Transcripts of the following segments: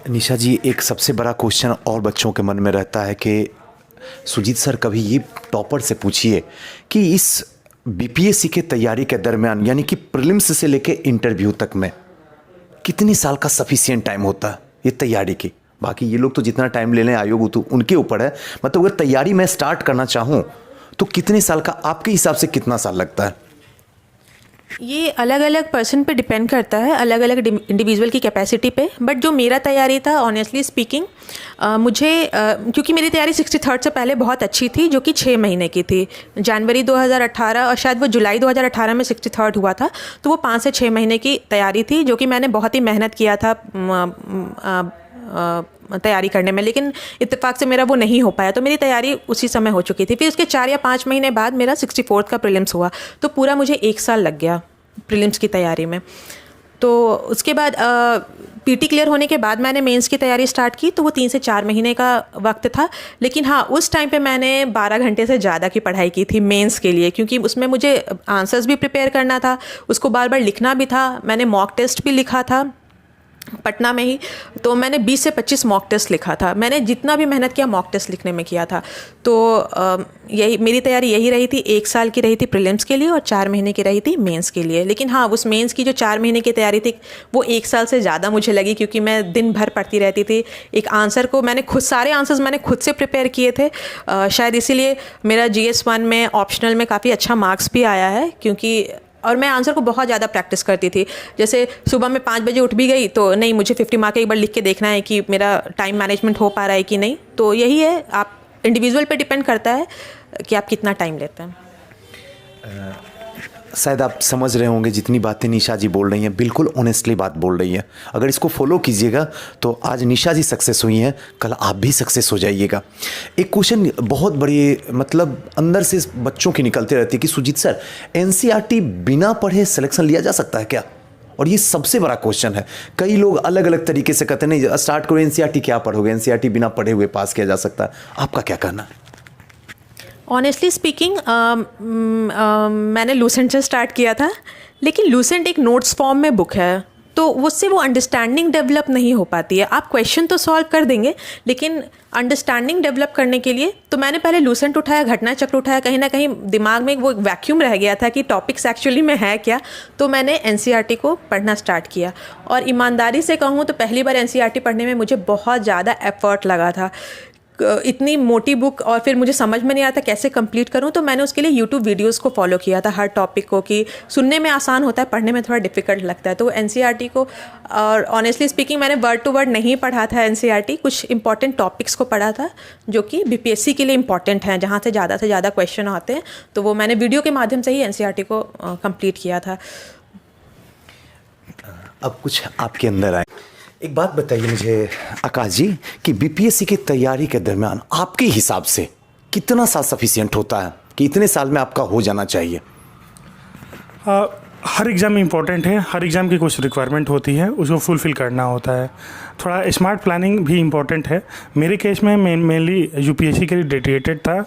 निशा जी, एक सबसे बड़ा क्वेश्चन और बच्चों के मन में रहता है कि सुजीत सर कभी ये टॉपर से पूछिए कि इस बीपीएससी के तैयारी के दरमियान यानी कि प्रीलिम्स से लेके इंटरव्यू तक में कितनी साल का सफिशिएंट टाइम होता है ये तैयारी की। बाकी ये लोग तो जितना टाइम ले लें आयोग तो उनके ऊपर है, मतलब अगर तैयारी मैं स्टार्ट करना चाहूँ तो कितने साल का आपके हिसाब से कितना साल लगता है? ये अलग अलग पर्सन पे डिपेंड करता है, अलग अलग इंडिविजुअल की कैपेसिटी पे। बट जो मेरा तैयारी था ऑनेस्टली स्पीकिंग, मुझे क्योंकि मेरी तैयारी 63rd से पहले बहुत अच्छी थी जो कि 6 महीने की थी। जनवरी 2018 और शायद वो जुलाई 2018 में 63rd हुआ था, तो वो 5 से 6 महीने की तैयारी थी जो कि मैंने बहुत ही मेहनत किया था तैयारी करने में। लेकिन इत्तेफाक से मेरा वो नहीं हो पाया, तो मेरी तैयारी उसी समय हो चुकी थी। फिर उसके 4 या 5 महीने बाद मेरा 64th का प्रीलिम्स हुआ, तो पूरा मुझे 1 साल लग गया प्रीलिम्स की तैयारी में। तो उसके बाद पीटी क्लियर होने के बाद मैंने मेंस की तैयारी स्टार्ट की, तो वो 3 से 4 महीने का वक्त था। लेकिन हाँ, उस टाइम पे मैंने 12 घंटे से ज़्यादा की पढ़ाई की थी मेंस के लिए, क्योंकि उसमें मुझे आंसर्स भी प्रिपेयर करना था, उसको बार बार लिखना भी था। मैंने मॉक टेस्ट भी लिखा था पटना में ही, तो मैंने 20 से 25 मॉक टेस्ट लिखा था। मैंने जितना भी मेहनत किया मॉक टेस्ट लिखने में किया था। तो यही मेरी तैयारी यही रही थी। 1 साल की रही थी प्रीलिम्स के लिए और 4 महीने की रही थी मेंस के लिए। लेकिन हाँ, उस मेंस की जो 4 महीने की तैयारी थी वो 1 साल से ज़्यादा मुझे लगी, क्योंकि मैं दिन भर पढ़ती रहती थी। एक आंसर को मैंने खुद, सारे आंसर्स मैंने खुद से प्रिपेयर किए थे। शायद इसीलिए मेरा GS1 में ऑप्शनल में काफ़ी अच्छा मार्क्स भी आया है, क्योंकि और मैं आंसर को बहुत ज़्यादा प्रैक्टिस करती थी। जैसे सुबह में 5 बजे उठ भी गई तो नहीं, मुझे 50 मार्क एक बार लिख के देखना है कि मेरा टाइम मैनेजमेंट हो पा रहा है कि नहीं। तो यही है, आप इंडिविजुअल पे डिपेंड करता है कि आप कितना टाइम लेते हैं। शायद आप समझ रहे होंगे जितनी बातें निशा जी बोल रही हैं, बिल्कुल ऑनेस्टली बात बोल रही हैं। अगर इसको फॉलो कीजिएगा तो आज निशा जी सक्सेस हुई हैं, कल आप भी सक्सेस हो जाइएगा। एक क्वेश्चन बहुत बड़ी, मतलब अंदर से बच्चों की निकलते रहती है कि सुजीत सर, एनसीईआरटी बिना पढ़े सिलेक्शन लिया जा सकता है क्या? और ये सबसे बड़ा क्वेश्चन है। कई लोग अलग अलग तरीके से कहते हैं नहीं स्टार्ट करो एनसीईआरटी, क्या पढ़ोगे, एनसीईआरटी बिना पढ़े हुए पास किया जा सकता है। आपका क्या कहना है? ऑनेस्टली स्पीकिंग, मैंने लूसेंट से स्टार्ट किया था, लेकिन लूसेंट एक नोट्स फॉर्म में बुक है, तो उससे वो अंडरस्टैंडिंग डेवलप नहीं हो पाती है। आप क्वेश्चन तो सॉल्व कर देंगे, लेकिन अंडरस्टैंडिंग डेवलप करने के लिए तो मैंने पहले लूसेंट उठाया, घटना चक्र उठाया। कहीं ना कहीं दिमाग में वो वैक्यूम रह गया था कि टॉपिक्स एक्चुअली में है क्या। तो मैंने एनसीईआरटी को पढ़ना स्टार्ट किया, और ईमानदारी से कहूँ तो पहली बार एनसीईआरटी पढ़ने में मुझे बहुत ज़्यादा एफर्ट लगा था। इतनी मोटी बुक, और फिर मुझे समझ में नहीं आता कैसे कंप्लीट करूं, तो मैंने उसके लिए यूट्यूब वीडियोस को फॉलो किया था हर टॉपिक को, कि सुनने में आसान होता है, पढ़ने में थोड़ा डिफिकल्ट लगता है। तो एनसीईआरटी को, और ऑनेस्टली स्पीकिंग मैंने वर्ड टू वर्ड नहीं पढ़ा था एनसीईआरटी, कुछ इंपॉर्टेंट टॉपिक्स को पढ़ा था जो कि बीपीएससी के लिए इंपॉर्टेंट हैं, जहाँ से ज़्यादा क्वेश्चन आते हैं। तो वो मैंने वीडियो के माध्यम से ही एनसीईआरटी को कंप्लीट किया था। अब कुछ आपके अंदर आए। एक बात बताइए मुझे आकाश जी कि बीपीएससी की तैयारी के दरमियान आपके हिसाब से कितना साल सफिशिएंट होता है कि इतने साल में आपका हो जाना चाहिए? हर एग्ज़ाम इंपॉर्टेंट है, हर एग्ज़ाम की कुछ रिक्वायरमेंट होती है, उसको फुलफ़िल करना होता है। थोड़ा स्मार्ट प्लानिंग भी इम्पॉर्टेंट है। मेरे केस में मेनली यूपीएससी के लिए डेडिकेटेड था।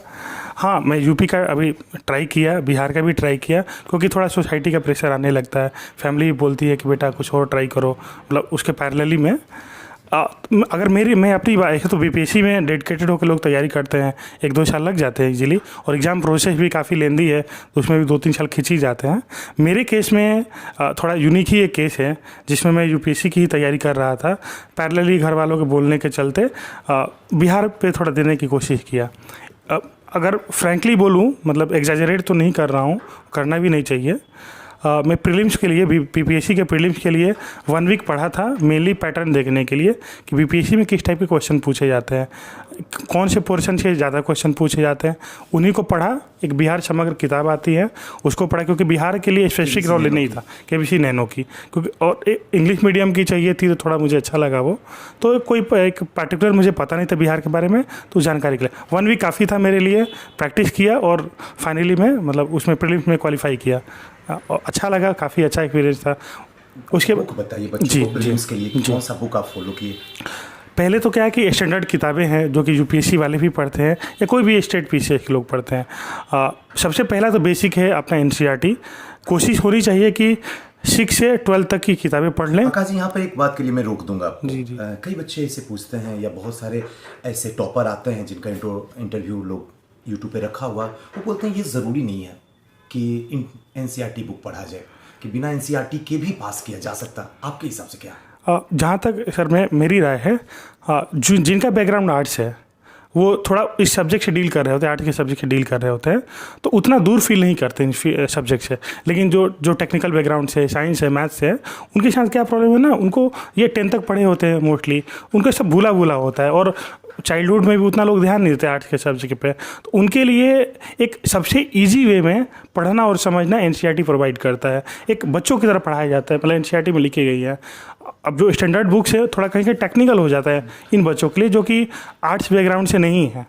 हाँ, मैं यूपी का अभी ट्राई किया, बिहार का भी ट्राई किया, क्योंकि थोड़ा सोसाइटी का प्रेशर आने लगता है। फैमिली भी बोलती है कि बेटा कुछ और ट्राई करो, मतलब उसके पैरेलली में अगर मैं अपनी बात है तो बीपीएससी में डेडिकेटेड होकर लोग तैयारी करते हैं, 1-2 साल लग जाते हैं इजीली, और एग्ज़ाम प्रोसेस भी काफ़ी लेंदी है, तो उसमें भी 2-3 साल खिंच ही जाते हैं। मेरे केस में थोड़ा यूनिक ही एक केस है, जिसमें मैं यूपीएससी की ही तैयारी कर रहा था। पैरेलली घर वालों के बोलने के चलते बिहार पे थोड़ा देने की कोशिश किया। अगर फ्रैंकली बोलूँ, मतलब एग्जैजरेट तो नहीं कर रहा हूँ, करना भी नहीं चाहिए। मैं प्रीलिम्स के लिए, बीपीएससी के प्रीलिम्स के लिए 1 वीक पढ़ा था, मेनली पैटर्न देखने के लिए कि बीपीएससी में किस टाइप के क्वेश्चन पूछे जाते हैं, कौन से पोर्शन से ज़्यादा क्वेश्चन पूछे जाते हैं, उन्हीं को पढ़ा। एक बिहार समग्र किताब आती है, उसको पढ़ा, क्योंकि बिहार के लिए स्पेसिफिक रोल नहीं था, केबीसी नैनो की, क्योंकि और इंग्लिश मीडियम की चाहिए थी, तो थोड़ा मुझे अच्छा लगा वो। तो कोई एक पर्टिकुलर मुझे पता नहीं था बिहार के बारे में, तो जानकारी के लिए 1 वीक काफ़ी था मेरे लिए। प्रैक्टिस किया और फाइनली मैं मतलब उसमें प्रीलिम्स में क्वालिफाई किया। अच्छा लगा, काफ़ी अच्छा एक्सपीरियंस था। उसके बाद बताइए बच्चों को प्रीलिम्स के लिए कौन सा बुक आप फॉलो किए? पहले तो क्या है कि स्टैंडर्ड किताबें हैं जो कि यूपीएससी वाले भी पढ़ते हैं या कोई भी स्टेट पीसीएस के लोग पढ़ते हैं। सबसे पहला तो बेसिक है अपना एनसीईआरटी। कोशिश होनी चाहिए कि 6 से 12 तक की किताबें पढ़ लें। आकाश जी, यहाँ पर एक बात के लिए मैं रोक दूंगा आपको। जी, जी। कई बच्चे ऐसे पूछते हैं या बहुत सारे ऐसे टॉपर आते हैं जिनका इंटरव्यू लोग यूट्यूब पे रखा हुआ, वो बोलते हैं ये ज़रूरी नहीं है कि NCERT बुक पढ़ा जाए, कि बिना NCERT के भी पास किया जा सकता। आपके हिसाब से क्या है? जहाँ तक सर मेरी राय है, जिनका बैकग्राउंड आर्ट्स है वो थोड़ा इस सब्जेक्ट से डील कर रहे होते हैं, आर्ट के सब्जेक्ट से डील कर रहे होते हैं, तो उतना दूर फील नहीं करते इन सब्जेक्ट से। लेकिन जो टेक्निकल बैकग्राउंड से, साइंस है, मैथ्स है, उनके साथ क्या प्रॉब्लम है ना, उनको ये 10 तक पढ़े होते हैं मोस्टली, उनको सब भूला भूला होता है और चाइल्डहुड में भी उतना लोग ध्यान नहीं देते आर्ट्स के सब्जेक्ट पे। तो उनके लिए एक सबसे ईजी वे में पढ़ना और समझना NCERT प्रोवाइड करता है। एक बच्चों की तरह पढ़ाया जाता है, मतलब NCERT में लिखी गई है। अब जो स्टैंडर्ड बुक्स है थोड़ा कहीं टेक्निकल हो जाता है इन बच्चों के लिए जो कि आर्ट्स बैकग्राउंड से नहीं है।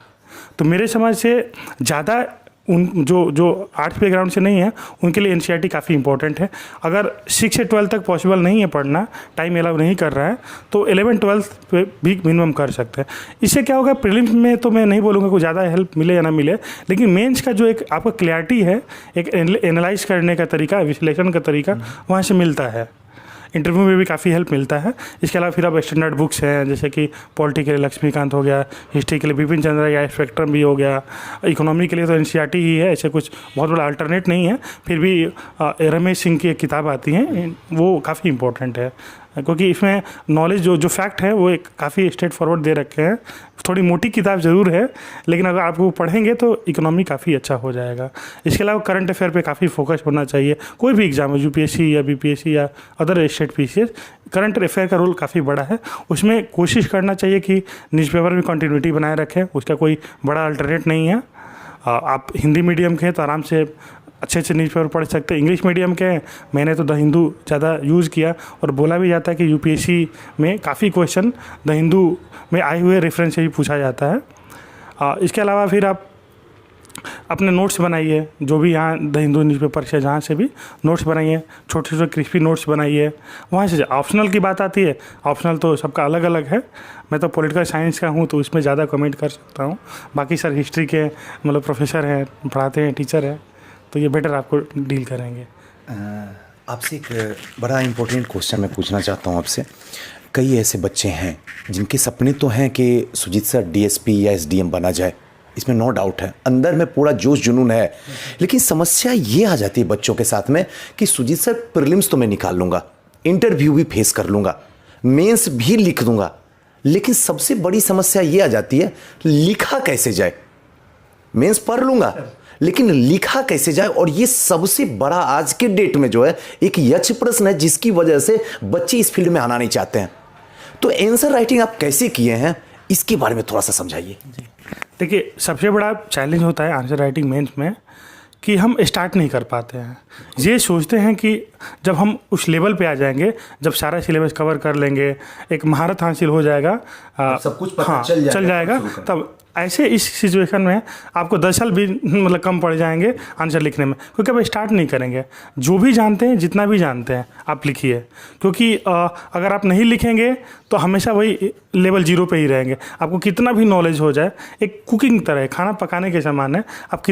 तो मेरे समझ से ज़्यादा उन जो आर्ट्स बैकग्राउंड से नहीं है उनके लिए NCERT काफ़ी इंपॉर्टेंट है। अगर 6 से 12 तक पॉसिबल नहीं है पढ़ना, टाइम अलाउ नहीं कर रहा है, तो 11-12 पे भी मिनिमम कर सकते हैं। इससे क्या होगा, प्रीलिम्स में तो मैं नहीं बोलूँगा कोई ज़्यादा हेल्प मिले या ना मिले, लेकिन मेंस का जो एक आपका क्लैरिटी है, एक एनालाइज करने का तरीका, विश्लेषण का तरीका वहाँ से मिलता है। इंटरव्यू में भी काफ़ी हेल्प मिलता है। इसके अलावा फिर अब स्टैंडर्ड बुक्स हैं, जैसे कि पॉलिटी के लिए लक्ष्मीकांत हो गया, हिस्ट्री के लिए बिपिन चंद्र या स्पेक्ट्रम भी हो गया, इकोनॉमी के लिए तो NCERT ही है, ऐसे कुछ बहुत बड़ा अल्टरनेट नहीं है। फिर भी रमेश सिंह की एक किताब आती है, वो काफ़ी इंपॉर्टेंट है, क्योंकि इसमें नॉलेज जो फैक्ट है वो एक काफ़ी स्ट्रेट फॉरवर्ड दे रखे हैं। थोड़ी मोटी किताब ज़रूर है, लेकिन अगर आप वो पढ़ेंगे तो इकोनॉमी काफ़ी अच्छा हो जाएगा। इसके अलावा करंट अफेयर पे काफ़ी फोकस होना चाहिए। कोई भी एग्जाम है, UPSC या BPSC या other state PCS, current affair का रोल काफ़ी बड़ा है। उसमें कोशिश करना चाहिए कि न्यूज़पेपर में कंटिन्यूटी बनाए रखें, उसका कोई बड़ा अल्टरनेट नहीं है। आप हिंदी मीडियम के हैं तो आराम से अच्छे न्यूज़पेपर पढ़ सकते हैं। इंग्लिश मीडियम के हैं, मैंने तो द हिंदू ज़्यादा यूज़ किया, और बोला भी जाता है कि UPSC में काफ़ी क्वेश्चन द हिंदू में आए हुए रेफरेंस से ही पूछा जाता है। इसके अलावा फिर आप अपने नोट्स बनाइए, जो भी यहाँ द हिंदू न्यूज़पेपर से जहाँ से भी नोट्स बनाइए, छोटे छोटे क्रिस्पी नोट्स बनाइए। वहाँ से ऑप्शनल की बात आती है, ऑप्शनल तो सबका अलग अलग है। मैं तो पॉलिटिकल साइंस का हूँ तो इसमें ज़्यादा कमेंट कर सकता हूँ। बाकी सर हिस्ट्री के मतलब प्रोफेसर हैं, पढ़ाते हैं, टीचर हैं, तो ये बेटर आपको डील करेंगे। आपसे एक बड़ा इम्पोर्टेंट क्वेश्चन मैं पूछना चाहता हूँ आपसे। कई ऐसे बच्चे हैं जिनके सपने तो हैं कि सुजीत सर DSP या SDM बना जाए, इसमें नो डाउट है, अंदर में पूरा जोश जुनून है, लेकिन समस्या ये आ जाती है बच्चों के साथ में कि सुजीत सर प्रीलिम्स तो मैं निकाल लूँगा, इंटरव्यू भी फेस कर लूँगा, मेंस भी लिख दूँगा, लेकिन सबसे बड़ी समस्या ये आ जाती है लिखा कैसे जाए। मेंस पढ़ लूँगा लेकिन लिखा कैसे जाए, और ये सबसे बड़ा आज के डेट में जो है एक यक्ष प्रश्न है जिसकी वजह से बच्चे इस फील्ड में आना नहीं चाहते हैं। तो आंसर राइटिंग आप कैसे किए हैं, इसके बारे में थोड़ा सा समझाइए। देखिए, सबसे बड़ा चैलेंज होता है आंसर राइटिंग मेंस में कि हम स्टार्ट नहीं कर पाते हैं। ये सोचते हैं कि जब हम उस लेवल पे आ जाएंगे, जब सारा सिलेबस कवर कर लेंगे, एक महारत हासिल हो जाएगा, सब कुछ पता चल जाएगा, तब ऐसे इस सिचुएशन में आपको 10 साल भी मतलब कम पड़ जाएंगे आंसर लिखने में, क्योंकि आप स्टार्ट नहीं करेंगे। जो भी जानते हैं, जितना भी जानते हैं आप लिखिए, क्योंकि अगर आप नहीं लिखेंगे तो हमेशा वही लेवल 0 पे ही रहेंगे। आपको कितना भी नॉलेज हो जाए, एक कुकिंग तरह है, खाना पकाने के समान है। आप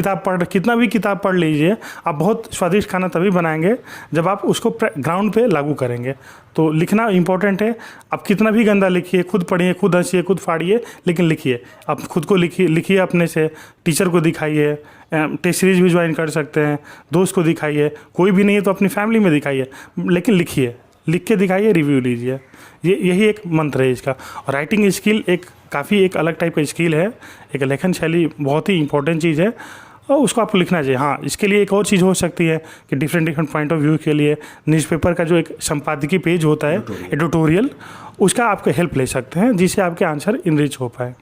कितना भी किताब पढ़ लीजिए, आप बहुत स्वादिष्ट खाना तभी बनाएंगे जब आप उसको ग्राउंड पे लागू करेंगे। तो लिखना इंपॉर्टेंट है। आप कितना भी गंदा लिखिए, खुद पढ़िए, खुद हंसिए, खुद फाड़िए, लेकिन लिखिए। आप खुद को लिखिए अपने से, टीचर को दिखाइए, टेस्ट सीरीज भी ज्वाइन कर सकते हैं, दोस्त को दिखाइए, कोई भी नहीं है तो अपनी फैमिली में दिखाइए, लेकिन लिखिए, लिख के दिखाइए, रिव्यू लीजिए। यही एक मंत्र है इसका। और राइटिंग स्किल एक अलग टाइप का स्किल है, एक लेखन शैली बहुत ही इंपॉर्टेंट चीज़ है, और उसको आपको लिखना चाहिए। हाँ, इसके लिए एक और चीज़ हो सकती है कि डिफरेंट पॉइंट ऑफ व्यू के लिए न्यूज़पेपर का जो एक संपादकीय पेज होता है, एडिटोरियल, उसका आपको हेल्प ले सकते हैं, जिससे आपके आंसर इनरिच हो पाए।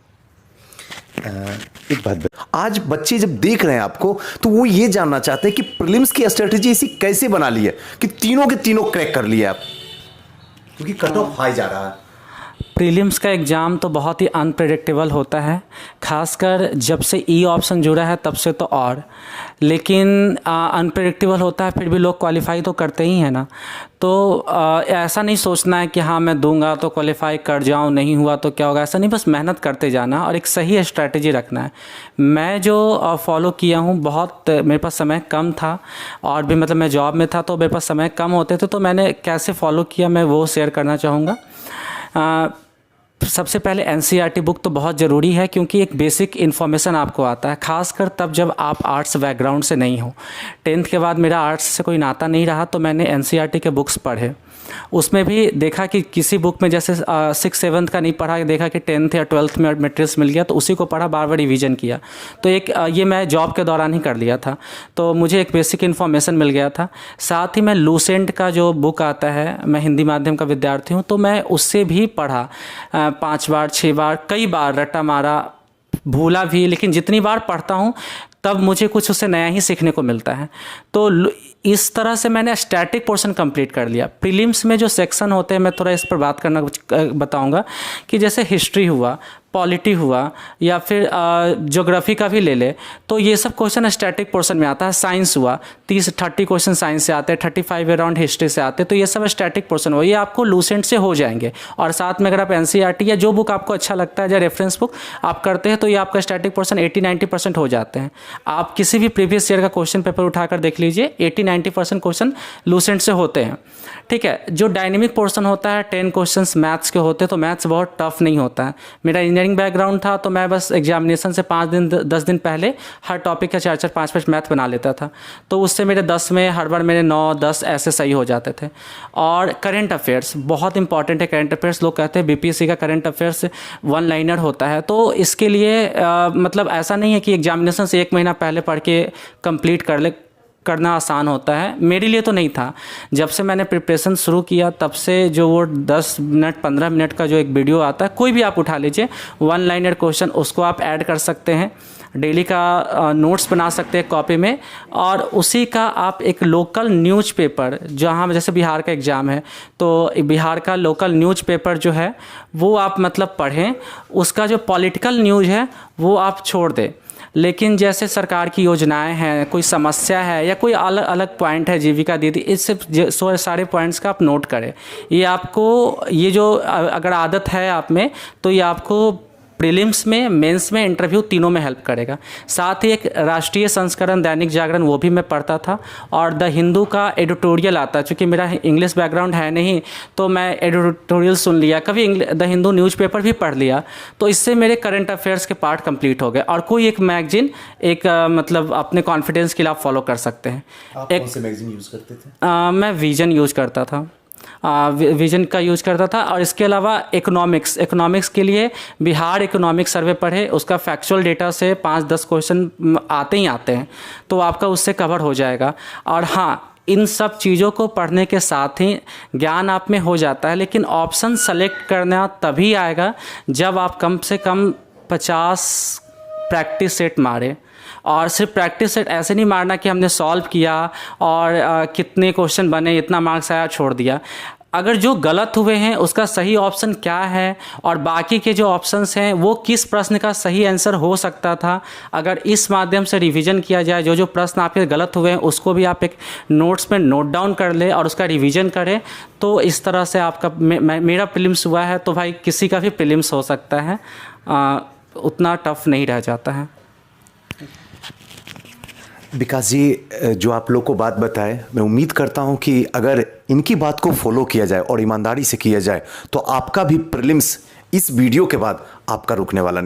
एक बात, आज बच्चे जब देख रहे हैं आपको तो वो ये जानना चाहते हैं कि प्रीलिम्स की स्ट्रेटेजी ऐसी कैसे बना ली है कि तीनों के तीनों क्रैक कर लिए आप, क्योंकि कट ऑफ हाई जा रहा है। प्रीलिम्स का एग्ज़ाम तो बहुत ही अनप्रेडिक्टेबल होता है, खासकर जब से ई ऑप्शन जुड़ा है तब से तो और। लेकिन अनप्रेडिक्टेबल होता है, फिर भी लोग क्वालिफाई तो करते ही हैं ना। तो ऐसा नहीं सोचना है कि हाँ मैं दूंगा तो क्वालिफाई कर जाऊँ, नहीं हुआ तो क्या होगा, ऐसा नहीं। बस मेहनत करते जाना और एक सही स्ट्रैटेजी रखना है। मैं जो फॉलो किया हूँ, बहुत मेरे पास समय कम था और भी मतलब मैं जॉब में था तो मेरे पास समय कम होते थे, तो मैंने कैसे फॉलो किया मैं वो शेयर करना चाहूँगा। सबसे पहले एनसीईआरटी बुक तो बहुत ज़रूरी है, क्योंकि एक बेसिक इन्फॉर्मेशन आपको आता है, खासकर तब जब आप आर्ट्स बैकग्राउंड से नहीं हो। 10th के बाद मेरा आर्ट्स से कोई नाता नहीं रहा, तो मैंने एनसीईआरटी के बुक्स पढ़े। उसमें भी देखा कि किसी बुक में जैसे 6th-7th का नहीं पढ़ा, देखा कि 10th या 12th में मटेरियल्स मिल गया तो उसी को पढ़ा, बार बार रिवीजन किया। तो एक ये मैं जॉब के दौरान ही कर लिया था, तो मुझे एक बेसिक इन्फॉर्मेशन मिल गया था। साथ ही मैं लूसेंट का जो बुक आता है, मैं हिंदी माध्यम का विद्यार्थी हूँ, तो मैं उससे भी पढ़ा 5 बार 6 बार, कई बार रट्टा मारा, भूला भी, लेकिन जितनी बार पढ़ता हूँ तब मुझे कुछ उससे नया ही सीखने को मिलता है। तो इस तरह से मैंने स्टैटिक पोर्शन कंप्लीट कर लिया। प्रीलिम्स में जो सेक्शन होते हैं, मैं थोड़ा इस पर बात करना बताऊंगा कि जैसे हिस्ट्री हुआ, पॉलिटी हुआ या फिर ज्योग्राफी का भी ले ले, तो ये सब क्वेश्चन स्टैटिक पोर्शन में आता है। साइंस हुआ, 30-30 क्वेश्चन साइंस से आते हैं, 35 अराउंड हिस्ट्री से आते हैं, तो ये सब स्टैटिक पोर्शन हुआ, ये आपको लूसेंट से हो जाएंगे। और साथ में अगर आप एनसीईआरटी या जो बुक आपको अच्छा लगता है या रेफरेंस बुक आप करते हैं, तो ये आपका स्टैटिक पोर्शन 80-90% हो जाते हैं। आप किसी भी प्रीवियस ईयर का क्वेश्चन पेपर उठाकर देख लीजिए, 80-90% क्वेश्चन लूसेंट से होते हैं। ठीक है, जो डायनेमिक पोर्शन होता है, 10 क्वेश्चंस मैथ्स के होते हैं, तो मैथ्स बहुत टफ नहीं होता है। मेरा इंजीनियरिंग बैकग्राउंड था, तो मैं बस एग्जामिनेशन से 5 दिन 10 दिन पहले हर टॉपिक का 4-4 5-5 मैथ बना लेता था, तो उससे मेरे 10 में हर बार मेरे 9-10 ऐसे सही हो जाते थे। और करंट अफेयर्स बहुत इंपॉर्टेंट है। करंट अफेयर्स लोग कहते हैं बीपीएससी का करंट अफेयर्स 1 लाइनर होता है, तो इसके लिए मतलब ऐसा नहीं है कि एग्जामिनेशन से 1 महीना पहले पढ़ के कंप्लीट करना आसान होता है। मेरे लिए तो नहीं था। जब से मैंने प्रिपरेशन शुरू किया तब से जो वो 10 मिनट 15 मिनट का जो एक वीडियो आता है, कोई भी आप उठा लीजिए, 1 लाइनर क्वेश्चन, उसको आप ऐड कर सकते हैं, डेली का नोट्स बना सकते हैं कॉपी में, और उसी का आप एक लोकल न्यूज़पेपर, जहाँ जैसे बिहार का एग्ज़ाम है तो बिहार का लोकल न्यूज़पेपर जो है वो आप मतलब पढ़ें। उसका जो पॉलिटिकल न्यूज़ है वो आप छोड़ दें, लेकिन जैसे सरकार की योजनाएं हैं, कोई समस्या है या कोई अलग अलग पॉइंट है, जीविका दीदी, इस सारे पॉइंट्स का आप नोट करें। ये आपको, ये जो अगर आदत है आप में, तो ये आपको प्रीलिम्स में, मेंस में, इंटरव्यू तीनों में हेल्प करेगा। साथ ही एक राष्ट्रीय संस्करण दैनिक जागरण, वो भी मैं पढ़ता था, और द हिंदू का एडिटोरियल आता है। चूँकि मेरा इंग्लिश बैकग्राउंड है नहीं, तो मैं एडिटोरियल सुन लिया, कभी द हिंदू न्यूज़पेपर भी पढ़ लिया, तो इससे मेरे करंट अफेयर्स के पार्ट कंप्लीट हो गए। और कोई एक मैगजीन, एक मतलब अपने कॉन्फिडेंस के लिए आप फॉलो कर सकते हैं। आप कौन से मैगजीन यूज़ करते थे? मैं विजन यूज़ करता था, विजन का यूज़ करता था। और इसके अलावा इकोनॉमिक्स के लिए बिहार इकोनॉमिक सर्वे पढ़े, उसका फैक्चुअल डेटा से 5-10 क्वेश्चन आते ही आते हैं, तो आपका उससे कवर हो जाएगा। और हाँ, इन सब चीज़ों को पढ़ने के साथ ही ज्ञान आप में हो जाता है, लेकिन ऑप्शन सेलेक्ट करना तभी आएगा जब आप कम से कम 50 प्रैक्टिस सेट मारे। और सिर्फ प्रैक्टिस सेट ऐसे नहीं मारना कि हमने सॉल्व किया और कितने क्वेश्चन बने, इतना मार्क्स आया, छोड़ दिया। अगर जो गलत हुए हैं उसका सही ऑप्शन क्या है और बाकी के जो ऑप्शंस हैं वो किस प्रश्न का सही आंसर हो सकता था, अगर इस माध्यम से रिवीजन किया जाए, जो प्रश्न आपके गलत हुए हैं उसको भी आप एक नोट्स में नोट डाउन कर ले और उसका रिवीजन करें, तो इस तरह से आपका मेरा प्रीलिम्स हुआ है, तो भाई किसी का भी प्रीलिम्स हो सकता है, उतना टफ नहीं रह जाता है। विकास जी, जो आप लोग को बात बताए, मैं उम्मीद करता हूं कि अगर इनकी बात को फॉलो किया जाए और ईमानदारी से किया जाए तो आपका भी प्रीलिम्स इस वीडियो के बाद आपका रुकने वाला नहीं।